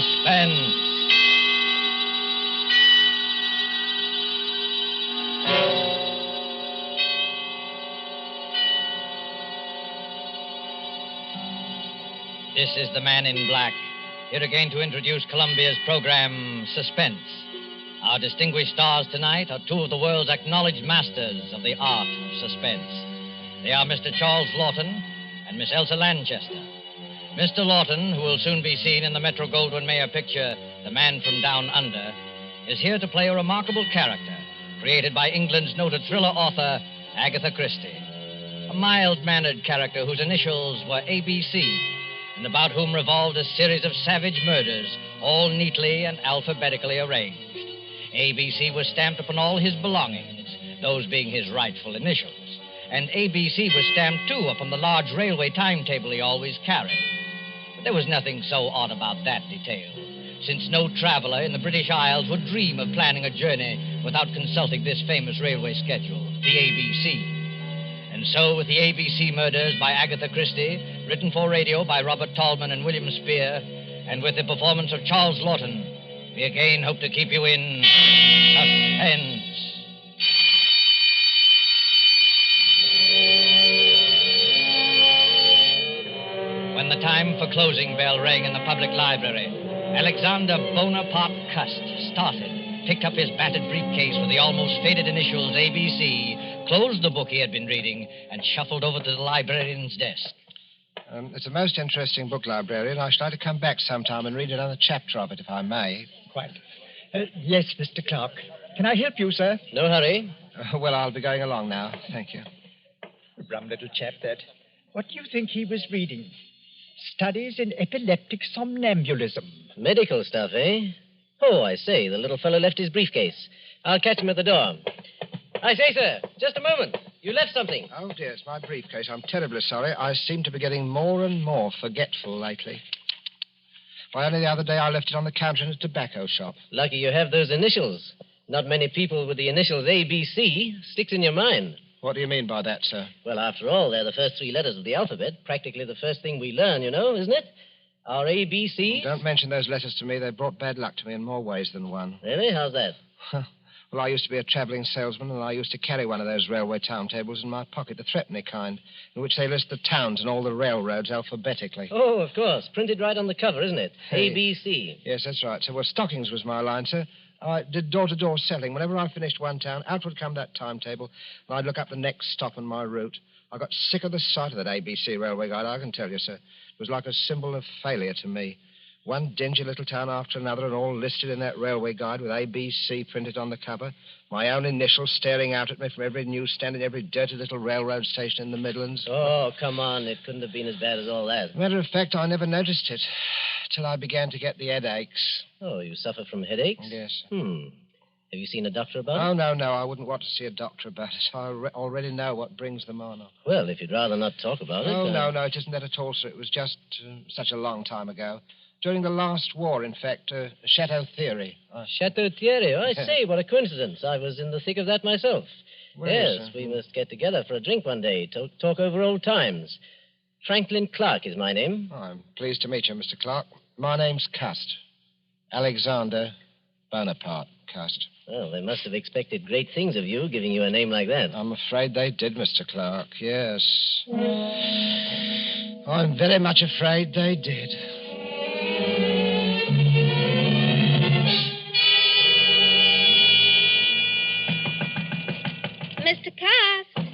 Suspense. This is the Man in Black, here again to introduce Columbia's program, Suspense. Our distinguished stars tonight are two of the world's acknowledged masters of the art of suspense. They are Mr. Charles Lawton and Miss Elsa Lanchester. Mr. Lawton, who will soon be seen in the Metro-Goldwyn-Mayer picture, The Man from Down Under, is here to play a remarkable character created by England's noted thriller author, Agatha Christie. A mild-mannered character whose initials were ABC, and about whom revolved a series of savage murders, all neatly and alphabetically arranged. ABC was stamped upon all his belongings, those being his rightful initials. And ABC was stamped, too, upon the large railway timetable he always carried. But there was nothing so odd about that detail, since no traveler in the British Isles would dream of planning a journey without consulting this famous railway schedule, the ABC. And so, with the ABC Murders by Agatha Christie, written for radio by Robert Tallman and William Spear, and with the performance of Charles Lawton, we again hope to keep you in suspense. When the time for closing bell rang in the public library, Alexander Bonaparte Cust started, picked up his battered briefcase with the almost faded initials ABC, closed the book he had been reading, and shuffled over to the librarian's desk. It's a most interesting book, librarian. I should like to come back sometime and read another chapter of it, if I may. Quite. Yes, Mr. Clark. Can I help you, sir? No hurry. Well, I'll be going along now. Thank you. Rum little chap, that. What do you think he was reading? Studies in epileptic somnambulism. Medical stuff, eh? Oh, I say, the little fellow left his briefcase. I'll catch him at the door. I say, sir, just a moment. You left something. Oh, dear, it's my briefcase. I'm terribly sorry. I seem to be getting more and more forgetful lately. Why, only the other day I left it on the counter in a tobacco shop. Lucky you have those initials. Not many people with the initials ABC sticks in your mind. What do you mean by that, sir? Well, after all, they're the first three letters of the alphabet. Practically the first thing we learn, you know, isn't it? Our ABC. Don't mention those letters to me. They've brought bad luck to me in more ways than one. Really? How's that? Well, I used to be a travelling salesman, and I used to carry one of those railway timetables in my pocket, the threepenny kind, in which they list the towns and all the railroads alphabetically. Oh, of course. Printed right on the cover, isn't it? Hey. ABC. Yes, that's right. So, well, stockings was my line, sir. I did door-to-door selling. Whenever I finished one town, out would come that timetable, and I'd look up the next stop on my route. I got sick of the sight of that ABC railway guide, I can tell you, sir. It was like a symbol of failure to me. One dingy little town after another, and all listed in that railway guide with ABC printed on the cover. My own initials staring out at me from every newsstand and every dirty little railroad station in the Midlands. Oh, come on. It couldn't have been as bad as all that. Matter of fact, I never noticed it till I began to get the headaches. Oh, you suffer from headaches? Yes. Have you seen a doctor about it? Oh, no. I wouldn't want to see a doctor about it. I already know what brings them on. Well, if you'd rather not talk about it... Oh, no, it isn't that at all, sir. It was just such a long time ago. During the last war, in fact, Chateau Theory. Chateau Thierry? Oh, I say, what a coincidence. I was in the thick of that myself. Yes, we must get together for a drink one day, talk over old times. Franklin Clark is my name. Oh, I'm pleased to meet you, Mr. Clark. My name's Cust. Alexander Bonaparte Cust. Well, they must have expected great things of you, giving you a name like that. I'm afraid they did, Mr. Clark, yes. I'm very much afraid they did. Mr. Cust.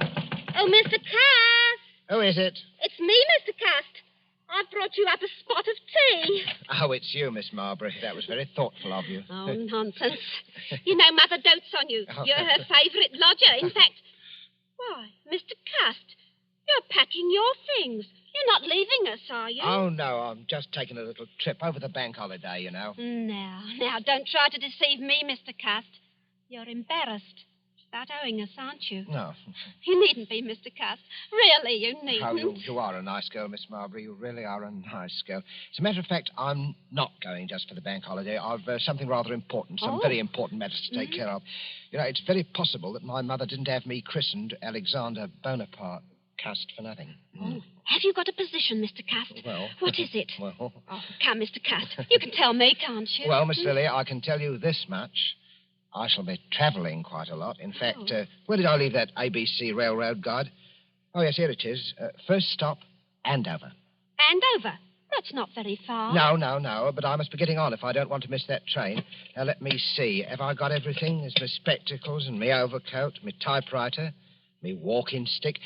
Oh, Mr. Cust. Who is it? It's me, Mr. Cust. I've brought you up a spot of tea. Oh, it's you, Miss Marbury. That was very thoughtful of you. Oh, nonsense. You know Mother dotes on you. Oh. You're her favourite lodger. In fact, why, Mr. Cust, you're packing your things. You're not leaving us, are you? Oh, no, I'm just taking a little trip over the bank holiday, you know. Now, don't try to deceive me, Mr. Cust. You're embarrassed about owing us, aren't you? No. You needn't be, Mr. Cust. Really, you needn't. Oh, you are a nice girl, Miss Marbury. You really are a nice girl. As a matter of fact, I'm not going just for the bank holiday. I've something rather important, some very important matters to take care of. You know, it's very possible that my mother didn't have me christened Alexander Bonaparte. Cussed for nothing. Oh, have you got a position, Mr. Cust? Well... What is it? Well... Oh, come, Mr. Cust. You can tell me, can't you? Well, Miss Lily, I can tell you this much. I shall be travelling quite a lot. In fact, where did I leave that ABC Railroad guide? Oh, yes, here it is. First stop, Andover. Andover? That's not very far. No, but I must be getting on if I don't want to miss that train. Now, let me see. Have I got everything? There's my spectacles and my overcoat, my typewriter, my walking stick.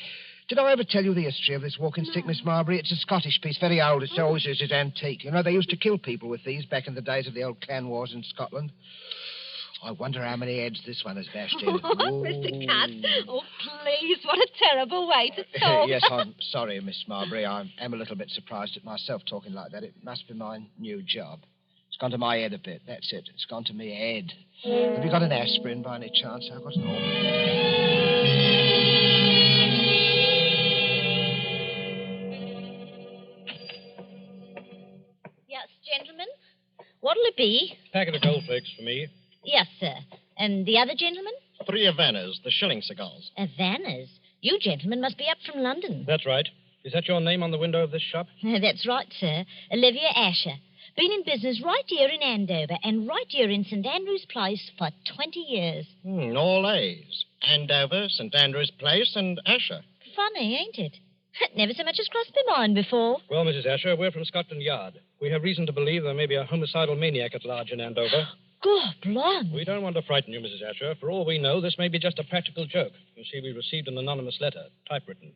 Did I ever tell you the history of this walking stick, Miss Marbury? It's a Scottish piece, very old. It's always is antique. You know, they used to kill people with these back in the days of the old clan wars in Scotland. I wonder how many heads this one has bashed in. Mr. Cust. Oh, please, what a terrible way to talk. Yes, I'm sorry, Miss Marbury. I am a little bit surprised at myself talking like that. It must be my new job. It's gone to my head a bit. That's it. It's gone to me head. Have you got an aspirin by any chance? I've got an all. Yes, gentlemen. What'll it be? Packet of gold flakes for me. Yes, sir. And the other gentleman? 3 Havanas, the shilling cigars. Havanas? You gentlemen must be up from London. That's right. Is that your name on the window of this shop? That's right, sir. Olivia Asher. Been in business right here in Andover and right here in St. Andrew's Place for 20 years. All A's. Andover, St. Andrew's Place, and Asher. Funny, ain't it? Never so much as crossed my mind before. Well, Mrs. Asher, we're from Scotland Yard. We have reason to believe there may be a homicidal maniac at large in Andover. God, blimey. We don't want to frighten you, Mrs. Asher. For all we know, this may be just a practical joke. You see, we received an anonymous letter, typewritten,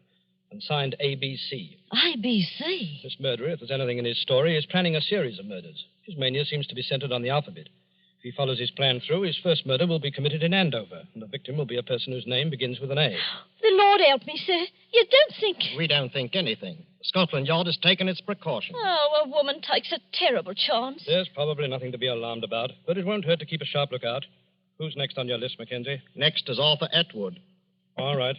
and signed ABC. ABC? This murderer, if there's anything in his story, is planning a series of murders. His mania seems to be centered on the alphabet. If he follows his plan through, his first murder will be committed in Andover, and the victim will be a person whose name begins with an A. The Lord help me, sir. You don't think... We don't think anything. Scotland Yard has taken its precautions. Oh, a woman takes a terrible chance. There's probably nothing to be alarmed about, but it won't hurt to keep a sharp lookout. Who's next on your list, Mackenzie? Next is Arthur Atwood. All right.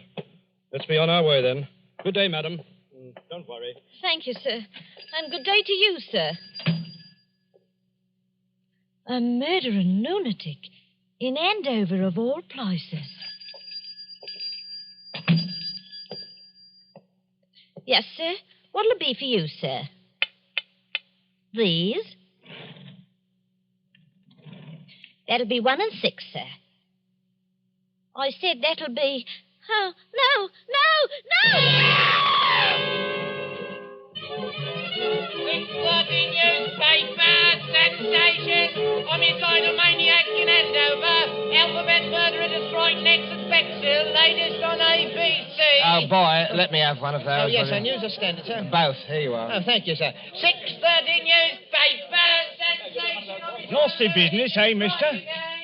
Let's be on our way, then. Good day, madam. Don't worry. Thank you, sir. And good day to you, sir. A murdering lunatic in Andover, of all places. Yes, sir. What'll it be for you, sir? These? That'll be 1 and 6, sir. I said that'll be... Oh, no! 6:30 newspaper, sensation, homicidal maniac in Andover, alphabet murderer to strike next at Bexhill, latest on ABC. Oh, boy, let me have one of those. Oh, yes, sir. News or Standard, sir? Both. Here you are. Oh, thank you, sir. 6:30 newspaper, sensation. Nasty business, eh, mister?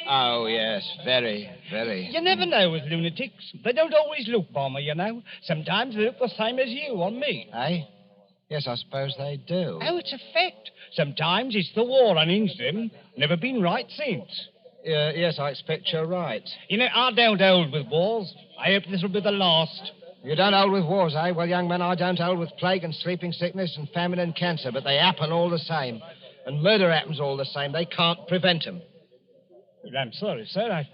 Oh, yes, very, very. You never know with lunatics. They don't always look bomber, you know. Sometimes they look the same as you on me. Eh? Yes, I suppose they do. Oh, it's a fact. Sometimes it's the war unhinged them. Never been right since. Yes, I expect you're right. You know, I don't hold with wars. I hope this will be the last. You don't hold with wars, eh? Well, young man, I don't hold with plague and sleeping sickness and famine and cancer, but they happen all the same. And murder happens all the same. They can't prevent them. Well, I'm sorry, sir. I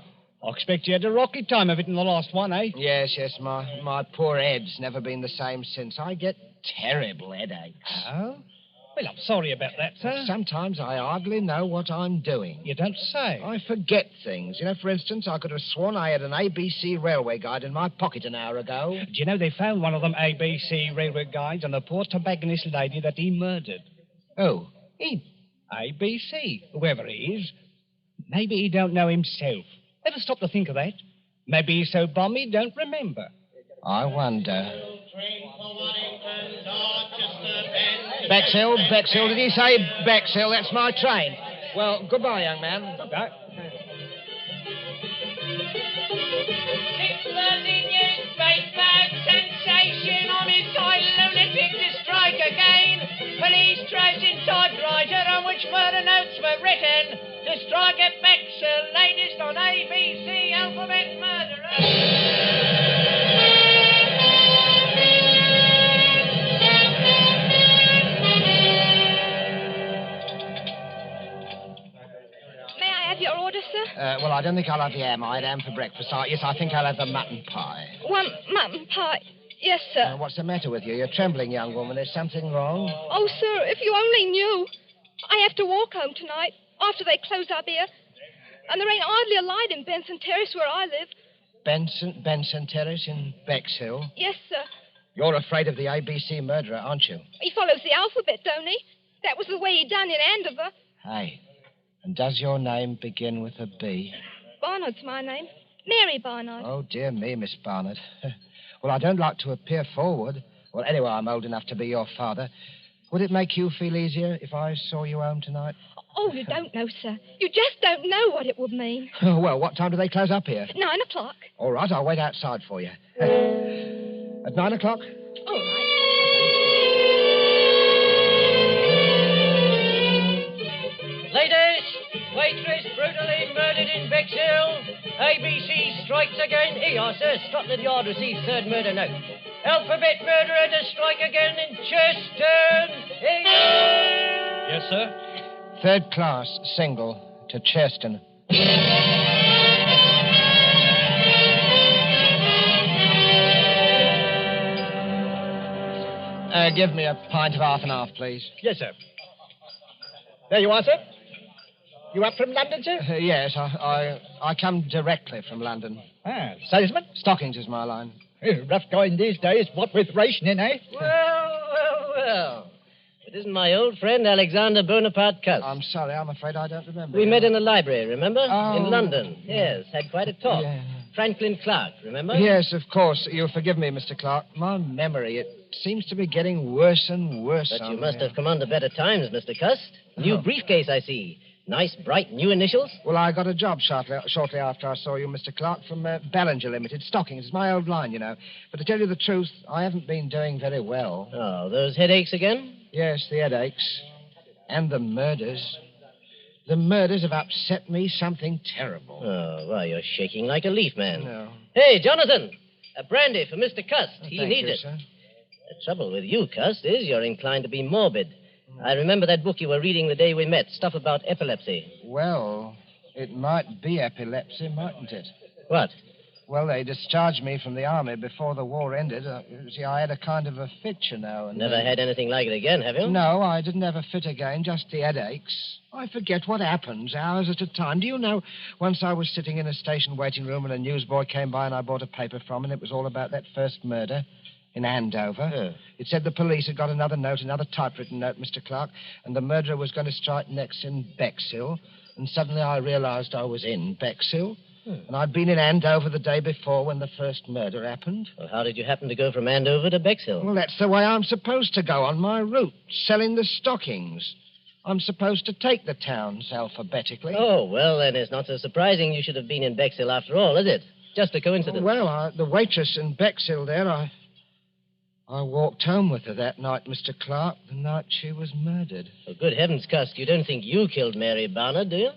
expect you had a rocky time of it in the last one, eh? Yes, my poor head's never been the same since. I get terrible headaches. Oh? Well, I'm sorry about that, sir. Sometimes I hardly know what I'm doing. You don't say. I forget things. You know, for instance, I could have sworn I had an ABC railway guide in my pocket an hour ago. Do you know they found one of them ABC railway guides on the poor tobacconist lady that he murdered? Oh. Him. ABC, whoever he is. Maybe he don't know himself. Ever stop to think of that? Maybe he's so bum he don't remember. I wonder. Bexhill, did he say Bexhill? That's my train. Well, goodbye, young man. Okay. 6:30 newspaper, sensation, homicidal lunatic to strike again. Police tracing typewriter on which murder notes were written. To strike at Bexhill, latest on ABC, alphabet murderer. Your order, sir? Well, I don't think I'll have the ham. I had ham for breakfast. Yes, I think I'll have the mutton pie. 1 mutton pie. Yes, sir. What's the matter with you? You're trembling, young woman. Is something wrong? Oh, sir, if you only knew. I have to walk home tonight after they close up here. And there ain't hardly a light in Benson Terrace where I live. Benson Terrace in Bexhill? Yes, sir. You're afraid of the ABC murderer, aren't you? He follows the alphabet, don't he? That was the way he done in Andover. Hey, and does your name begin with a B? Barnard's my name. Mary Barnard. Oh, dear me, Miss Barnard. Well, I don't like to appear forward. Well, anyway, I'm old enough to be your father. Would it make you feel easier if I saw you home tonight? Oh, you don't know, sir. You just don't know what it would mean. Oh, well, what time do they close up here? 9 o'clock. All right, I'll wait outside for you. At 9 o'clock? All right. Ladies, waitress brutally murdered in Bexhill. ABC strikes again. Here you are, sir. Scotland Yard receives third murder note. Alphabet murderer to strike again in Cheston. Here you are. Yes, sir? Third class, single, to Cheston. Give me a pint of half and half, please. Yes, sir. There you are, sir. You up from London, sir? Yes, I come directly from London. Ah, salesman? Stockings is my line. Rough going these days, what with rationing, eh? Well. It isn't my old friend Alexander Bonaparte Cuss. I'm sorry, I'm afraid I don't remember. We met in the library, remember? Oh. In London. Yes, had quite a talk. Yeah. Franklin Clark, remember? Yes, of course. You'll forgive me, Mr. Clark. My memory, it seems to be getting worse and worse. But you must have come under better times, Mr. Cuss. New briefcase, I see. Nice, bright, new initials? Well, I got a job shortly after I saw you, Mr. Clark, from Ballinger Limited. Stockings. It's my old line, you know. But to tell you the truth, I haven't been doing very well. Oh, those headaches again? Yes, the headaches. And the murders. The murders have upset me something terrible. Oh, well, you're shaking like a leaf, man. No. Hey, Jonathan, a brandy for Mr. Cuss. He Thank needs you, it. sir. The trouble with you, Cuss, is you're inclined to be morbid. I remember that book you were reading the day we met, stuff about epilepsy. Well, it might be epilepsy, mightn't it? What? Well, they discharged me from the army before the war ended. See, I had a kind of a fit, you know. And Never had anything like it again, have you? No, I didn't have a fit again, just the headaches. I forget what happens, hours at a time. Do you know, once I was sitting in a station waiting room and a newsboy came by and I bought a paper from him, and it was all about that first murder in Andover. Yeah. It said the police had got another note, another typewritten note, Mr. Clark, and the murderer was going to strike next in Bexhill. And suddenly I realized I was in Bexhill. And I'd been in Andover the day before when the first murder happened. Well, how did you happen to go from Andover to Bexhill? Well, that's the way I'm supposed to go on my route, selling the stockings. I'm supposed to take the towns alphabetically. Oh, well, then it's not so surprising you should have been in Bexhill after all, is it? Just a coincidence. Well, the waitress in Bexhill there, I walked home with her that night, Mr. Clark, the night she was murdered. Oh, good heavens, Cuss, you don't think you killed Mary Barnard, do you?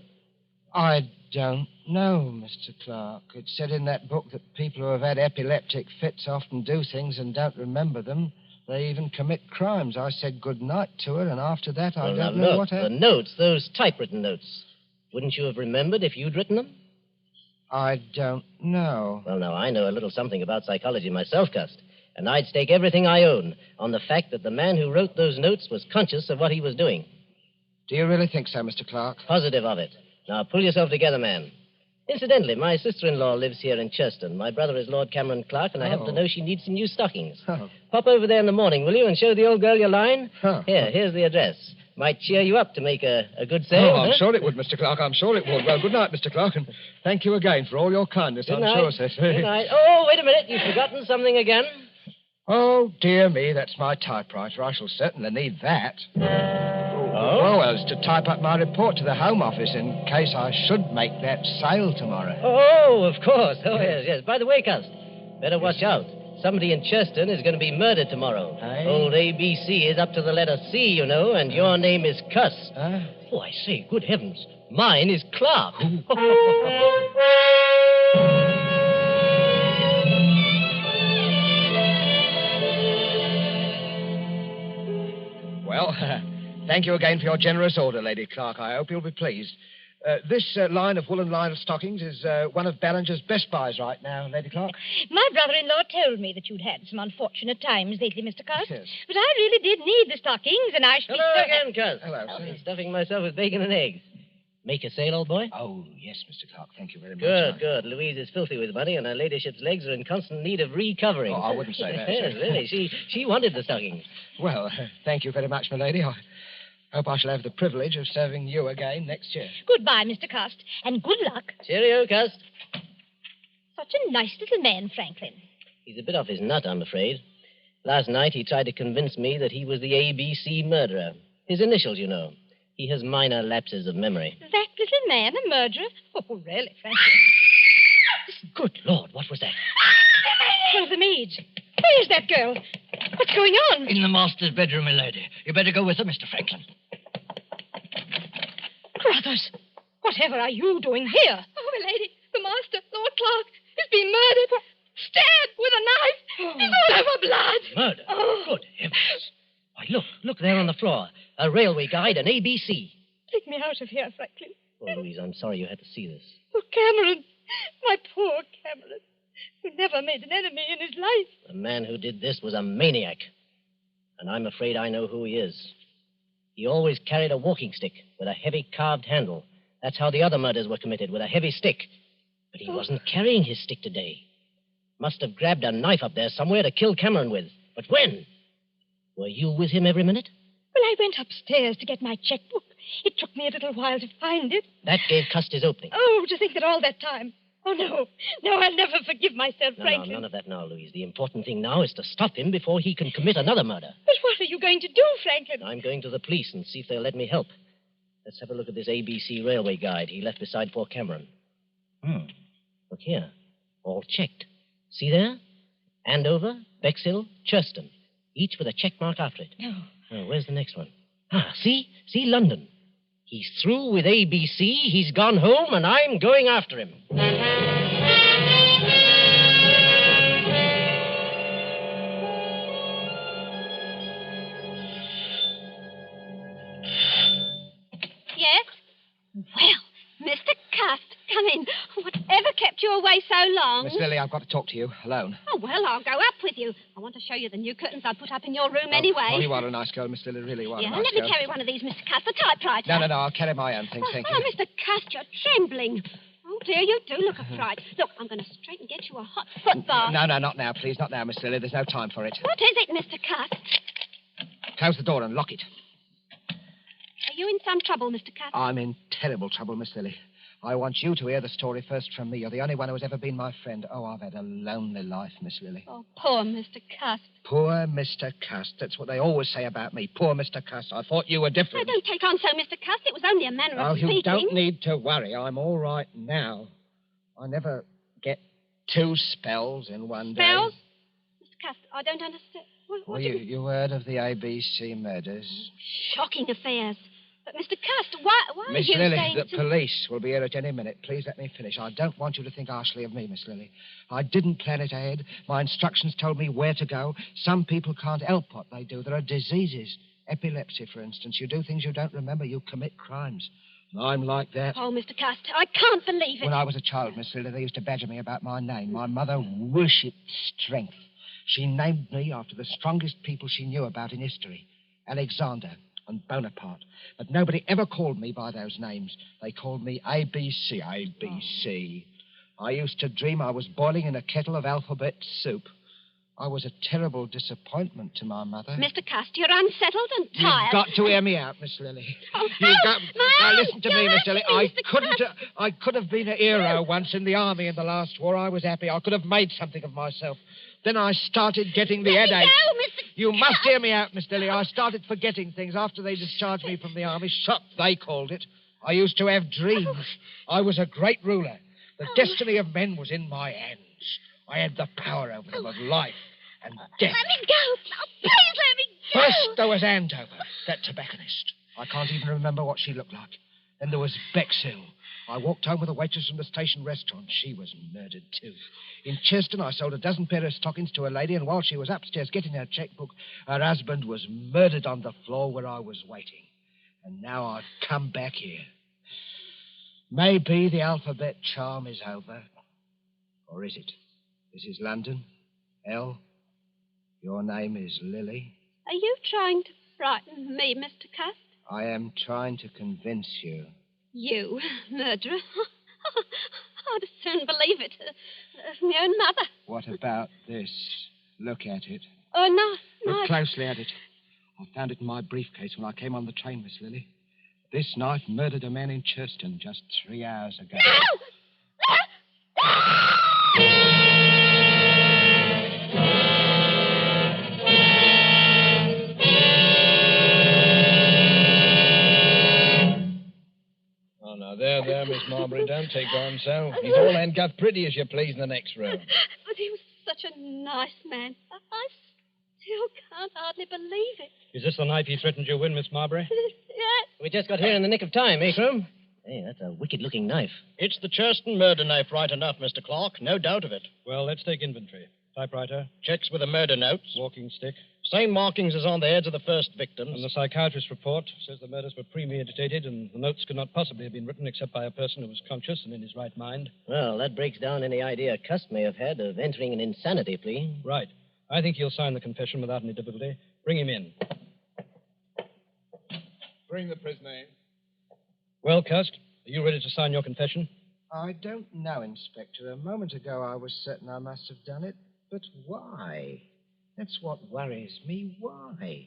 I don't know, Mr. Clark. It said in that book that people who have had epileptic fits often do things and don't remember them. They even commit crimes. I said good night to her, and after that, I don't know what happened. The notes, those typewritten notes. Wouldn't you have remembered if you'd written them? I don't know. Well, now, I know a little something about psychology myself, Cuss. And I'd stake everything I own on the fact that the man who wrote those notes was conscious of what he was doing. Do you really think so, Mr. Clark? Positive of it. Now, pull yourself together, man. Incidentally, my sister-in-law lives here in Cheston. My brother is Lord Cameron Clark, and I happen to know she needs some new stockings. Oh. Pop over there in the morning, will you, and show the old girl your line? Huh. Here's the address. Might cheer you up to make a good sale. Oh, I'm huh? sure it would, Mr. Clark. I'm sure it would. Well, good night, Mr. Clark, and thank you again for all your kindness. Good I'm night. sure, sir. Good night. Oh, wait a minute. You've forgotten something again. Oh, dear me, that's my typewriter. I shall certainly need that. Oh? Well, it's to type up my report to the Home Office in case I should make that sale tomorrow. Oh, of course. Oh, yes. By the way, Cuss, better watch out. Somebody in Cheston is going to be murdered tomorrow. Aye. Old ABC is up to the letter C, you know, and your name is Cuss. Huh? Oh, I say, good heavens. Mine is Clark. Well, thank you again for your generous order, Lady Clark. I hope you'll be pleased. This line of woolen lined stockings is one of Ballinger's best buys right now, Lady Clark. My brother-in-law told me that you'd had some unfortunate times lately, Mr. Cust. Yes. But I really did need the stockings, and I should Hello be so... again, Cuz. Hello, I've sir. been stuffing myself with bacon and eggs. Make a sale, old boy? Oh, yes, Mr. Clark. Thank you very much. Good, good. Louise is filthy with money, and her ladyship's legs are in constant need of recovering. Oh, I wouldn't say that, Yes, sir. really. She wanted the stockings. Well, thank you very much, my lady. I hope I shall have the privilege of serving you again next year. Goodbye, Mr. Cust, and good luck. Cheerio, Cuz. Such a nice little man, Franklin. He's a bit off his nut, I'm afraid. Last night he tried to convince me that he was the ABC murderer. His initials, you know. He has minor lapses of memory. That little man a murderer? Oh, really, Franklin? Good Lord, what was that? One of the maids. Where's that girl? What's going on? In the master's bedroom, milady. You better go with her, Mr. Franklin. Brothers, whatever are you doing here? Oh, my lady, the master, Lord Clark, has been murdered. Stabbed with a knife. He's all over blood. Murder? Oh. Good heavens. Why, look there on the floor. A railway guide, an ABC. Take me out of here, Franklin. Oh, Louise, I'm sorry you had to see this. Oh, Cameron. My poor Cameron. Who never made an enemy in his life. The man who did this was a maniac. And I'm afraid I know who he is. He always carried a walking stick with a heavy carved handle. That's how the other murders were committed, with a heavy stick. But he wasn't carrying his stick today. Must have grabbed a knife up there somewhere to kill Cameron with. But when? Were you with him every minute? Well, I went upstairs to get my checkbook. It took me a little while to find it. That gave Cust his opening. Oh, to think that all that time. Oh, no. No, I'll never forgive myself, No, Franklin. none of that now, Louise. The important thing now is to stop him before he can commit another murder. But what are you going to do, Franklin? I'm going to the police and see if they'll let me help. Let's have a look at this ABC railway guide he left beside poor Cameron. Look here. All checked. See there? Andover, Bexhill, Churston. Each with a check mark after it. Oh, where's the next one? See? See, London. He's through with ABC, he's gone home, and I'm going after him. Yes? Well, Mr. Cust, come in. Whatever kept you away so long? Miss Lily, I've got to talk to you alone. Oh, well, I'll go up with you. I want to show you the new curtains I put up in your room anyway. Oh, you are a nice girl, Miss Lily, really are Yeah, a nice let me girl. carry one of these, Mr. Cust, the typewriter. No, I'll carry my own things, thank you. Oh, Mr. Cust, you're trembling. Oh, dear, you do look a fright. Look, I'm going to straight and get you a hot foot bath. No, not now, please. Not now, Miss Lily. There's no time for it. What is it, Mr. Cust? Close the door and lock it. Are you in some trouble, Mr. Cust? I'm in terrible trouble, Miss Lily. I want you to hear the story first from me. You're the only one who has ever been my friend. Oh, I've had a lonely life, Miss Lily. Oh, poor Mr. Cust. Poor Mr. Cust. That's what they always say about me. Poor Mr. Cust. I thought you were Now, different. don't take on so, Mr. Cust. It was only a manner Oh, of you speaking. don't need to worry. I'm all right now. I never get 2 spells in one day. Spells? Mr. Cust, I don't understand. What Well, do you... you heard of the ABC murders? Shocking affairs. But, Mr. Cust, why are Miss you Lily, saying... the police will be here at any minute. Please let me finish. I don't want you to think harshly of me, Miss Lily. I didn't plan it ahead. My instructions told me where to go. Some people can't help what they do. There are diseases. Epilepsy, for instance. You do things you don't remember. You commit crimes. And I'm like that. Oh, Mr. Cust, I can't believe it. When I was a child, Miss Lily, they used to badger me about my name. My mother worshipped strength. She named me after the strongest people she knew about in history. Alexander and Bonaparte. But nobody ever called me by those names. They called me ABC. ABC. I used to dream I was boiling in a kettle of alphabet soup. I was a terrible disappointment to my mother. Mr. Cust, you're unsettled and tired. You've got to hear me out, Miss Lily. Oh, You've help! got... My Now, arm! listen to me, You're Miss Lily. hurting me, Mr. I could have been a hero once in the army in the last war. I was happy. I could have made something of myself. Then I started getting the Let me headache. go, Mr. You must hear me out, Miss Lily. I started forgetting things after they discharged me from the army. Shock, they called it. I used to have dreams. I was a great ruler. The destiny of men was in my hands. I had the power over them of life and death. Let me go. Oh, please let me go. First, there was Andover, that tobacconist. I can't even remember what she looked like. Then there was Bexhill. I walked home with a waitress from the station restaurant. She was murdered, too. In Churston, I sold a dozen pair of stockings to a lady, and while she was upstairs getting her checkbook, her husband was murdered on the floor where I was waiting. And now I've come back here. Maybe the alphabet charm is over. Or is it? This is London. L. Your name is Lily. Are you trying to frighten me, Mr. Cust? I am trying to convince you. You, murderer? I'd as soon believe it as my own mother. What about this? Look at it. Oh, no. Look closely at it. I found it in my briefcase when I came on the train, Miss Lily. This knife murdered a man in Churston just 3 hours ago. Oh, now, there, Miss Marbury. Don't take on so. He's all handcuffed pretty as you please in the next room. But he was such a nice man. I still can't hardly believe it. Is this the knife he threatened you with, Miss Marbury? Yes. We just got here in the nick of time, eh, Crum? Hey, that's a wicked-looking knife. It's the Churston murder knife, right enough, Mr. Clark. No doubt of it. Well, let's take inventory. Typewriter. Checks with the murder notes. Walking stick. Same markings as on the heads of the first victims. And the psychiatrist's report says the murders were premeditated and the notes could not possibly have been written except by a person who was conscious and in his right mind. Well, that breaks down any idea Cust may have had of entering an insanity plea. Right. I think he'll sign the confession without any difficulty. Bring him in. Bring the prisoner in. Well, Cust, are you ready to sign your confession? I don't know, Inspector. A moment ago I was certain I must have done it. But why? That's what worries me. Why?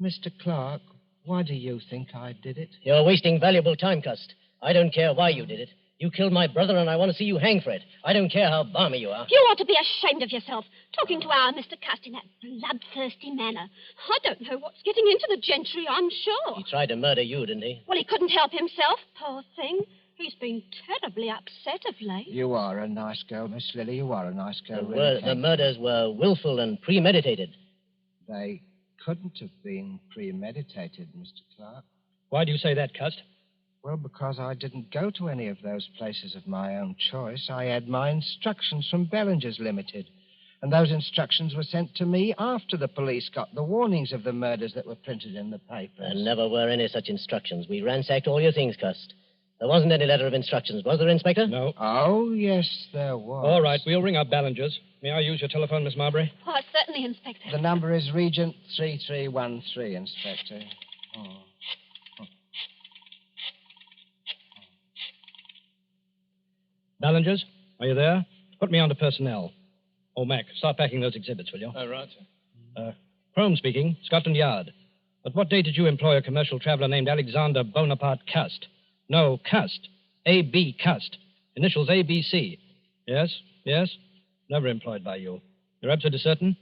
Mr. Clark, why do you think I did it? You're wasting valuable time, Cust. I don't care why you did it. You killed my brother, and I want to see you hang for it. I don't care how balmy you are. You ought to be ashamed of yourself, talking to our Mr. Cust in that bloodthirsty manner. I don't know what's getting into the gentry, I'm sure. He tried to murder you, didn't he? Well, he couldn't help himself, poor thing. He's been terribly upset of late. You are a nice girl, Miss Lily. You are a nice girl, really. The murders were willful and premeditated. They couldn't have been premeditated, Mr. Clark. Why do you say that, Cust? Well, because I didn't go to any of those places of my own choice. I had my instructions from Bellinger's Limited. And those instructions were sent to me after the police got the warnings of the murders that were printed in the papers. There never were any such instructions. We ransacked all your things, Cust. There wasn't any letter of instructions, was there, Inspector? No. Oh, yes, there was. All right, we'll ring up Ballinger's. May I use your telephone, Miss Marbury? Why, certainly, Inspector. The number is Regent 3313, Inspector. Oh. Ballinger's, are you there? Put me on to personnel. Oh, Mac, start packing those exhibits, will you? All right, sir. Crome speaking, Scotland Yard. At what date did you employ a commercial traveler named Alexander Bonaparte Cust? No, Cust. A.B. Cust. Initials A.B.C. Yes? Never employed by you. You're absolutely certain?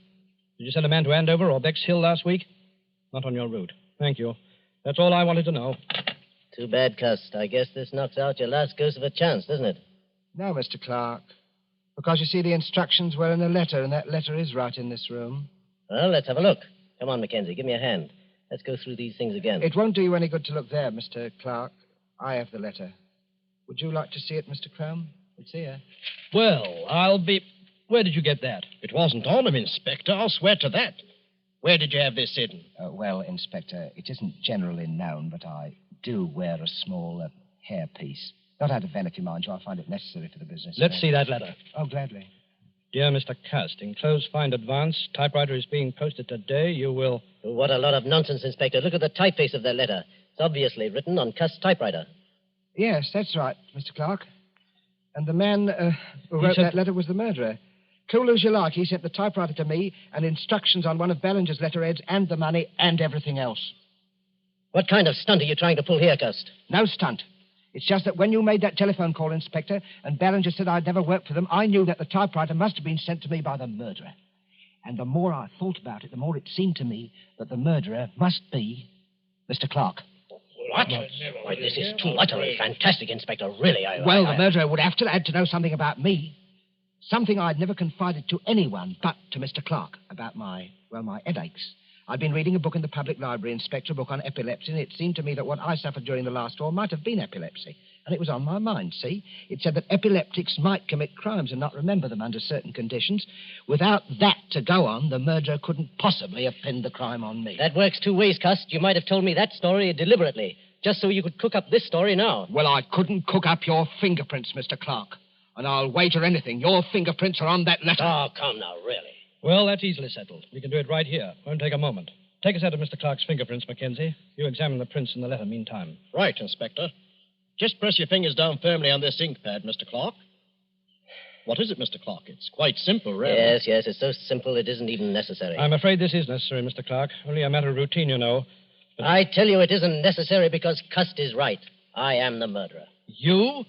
Did you send a man to Andover or Bexhill last week? Not on your route. Thank you. That's all I wanted to know. Too bad, Cust. I guess this knocks out your last ghost of a chance, doesn't it? No, Mr. Clark. Because, you see, the instructions were in a letter, and that letter is right in this room. Well, let's have a look. Come on, Mackenzie. Give me a hand. Let's go through these things again. It won't do you any good to look there, Mr. Clark. I have the letter. Would you like to see it, Mr. Crome? It's here. Well, I'll be... Where did you get that? It wasn't on him, Inspector. I'll swear to that. Where did you have this hidden? Well, Inspector, it isn't generally known, but I do wear a small hairpiece. Not out of vanity, mind you. I find it necessary for the business. Let's see that letter. Oh, gladly. Dear Mr. Cust, enclosed find advance. Typewriter is being posted today. You will... What a lot of nonsense, Inspector. Look at the typeface of that letter. It's obviously written on Cust's typewriter. Yes, that's right, Mr. Clark. And the man who wrote that letter was the murderer. Cool as you like, he sent the typewriter to me and instructions on one of Ballinger's letterheads and the money and everything else. What kind of stunt are you trying to pull here, Cust? No stunt. It's just that when you made that telephone call, Inspector, and Ballinger said I'd never worked for them, I knew that the typewriter must have been sent to me by the murderer. And the more I thought about it, the more it seemed to me that the murderer must be Mr. Clark. What? Why, this is too utterly fantastic, Inspector. Really, Well, the murderer would have to had to know something about me. Something I'd never confided to anyone but to Mr. Clark about my headaches. I'd been reading a book in the public library, Inspector, a book on epilepsy, and it seemed to me that what I suffered during the last war might have been epilepsy. And it was on my mind, see? It said that epileptics might commit crimes and not remember them under certain conditions. Without that to go on, the murderer couldn't possibly have pinned the crime on me. That works two ways, Cust. You might have told me that story deliberately, just so you could cook up this story now. Well, I couldn't cook up your fingerprints, Mr. Clark. And I'll wager anything. Your fingerprints are on that letter. Oh, come now, really. Well, that's easily settled. We can do it right here. Won't take a moment. Take a set of Mr. Clark's fingerprints, Mackenzie. You examine the prints in the letter meantime. Right, Inspector. Just press your fingers down firmly on this ink pad, Mr. Clark. What is it, Mr. Clark? It's quite simple, really. Yes, it's so simple it isn't even necessary. I'm afraid this is necessary, Mr. Clark. Only a matter of routine, you know. But I tell you it isn't necessary because Cust is right. I am the murderer. You?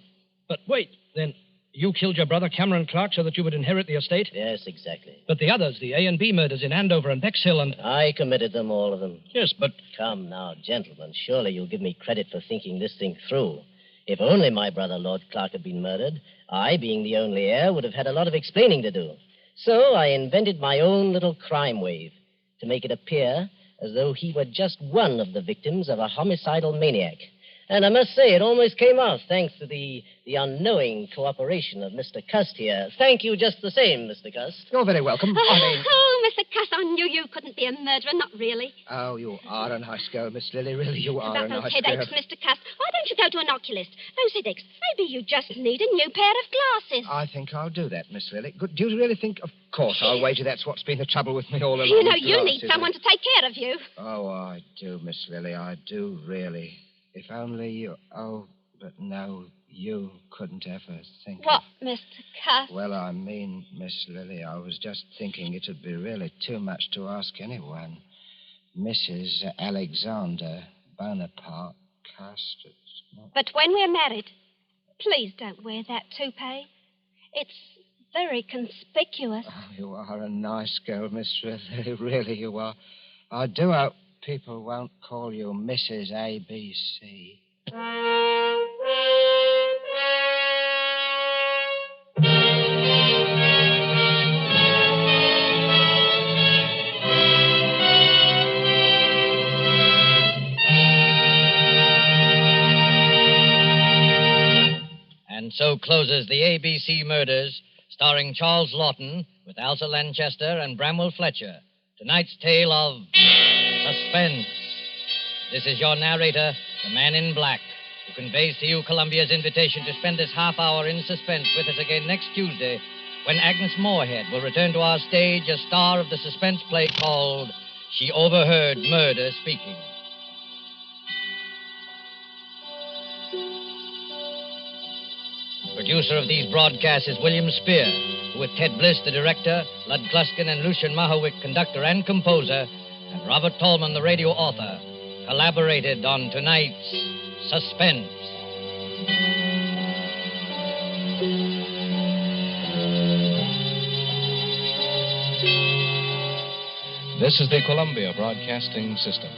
But wait, then you killed your brother Cameron Clark so that you would inherit the estate? Yes, exactly. But the others, the A and B murders in Andover and Bexhill and... I committed them, all of them. Yes, but... Come now, gentlemen. Surely you'll give me credit for thinking this thing through. If only my brother Lord Clark had been murdered, I, being the only heir, would have had a lot of explaining to do. So I invented my own little crime wave to make it appear as though he were just one of the victims of a homicidal maniac. And I must say, it almost came off, thanks to the unknowing cooperation of Mr. Cust here. Thank you just the same, Mr. Cust. You're very welcome. Oh, Mr. Cuss, I knew you couldn't be a murderer. Not really. Oh, you are a nice girl, Miss Lily. Really, you are About a those nice headaches, girl. Mr. Cuss. Why don't you go to an oculist? Those headaches. Maybe you just need a new pair of glasses. I think I'll do that, Miss Lily. Good. Do you really think? Of course, I'll wager that's what's been the trouble with me all along. You know, you need someone to take care of you. Oh, I do, Miss Lily. I do, really. If only you... Oh, but no, you couldn't ever think What, of... Mr. Cuss? Well, I mean, Miss Lily, I was just thinking it'd be really too much to ask anyone. Mrs. Alexander Bonaparte Cust. But when we're married, please don't wear that toupee. It's very conspicuous. Oh, you are a nice girl, Miss Lily. Really, you are. I do hope people won't call you Mrs. ABC. And so closes the ABC Murders, starring Charles Lawton with Elsa Lanchester and Bramwell Fletcher. Tonight's tale of Suspense. This is your narrator, the Man in Black, who conveys to you Columbia's invitation to spend this half hour in suspense with us again next Tuesday, when Agnes Moorehead will return to our stage as star of the suspense play called She Overheard Murder Speaking. Producer of these broadcasts is William Spear, who with Ted Bliss, the director, Lud Gluskin and Lucian Mahowick, conductor and composer, and Robert Tolman, the radio author, collaborated on tonight's Suspense. This is the Columbia Broadcasting System.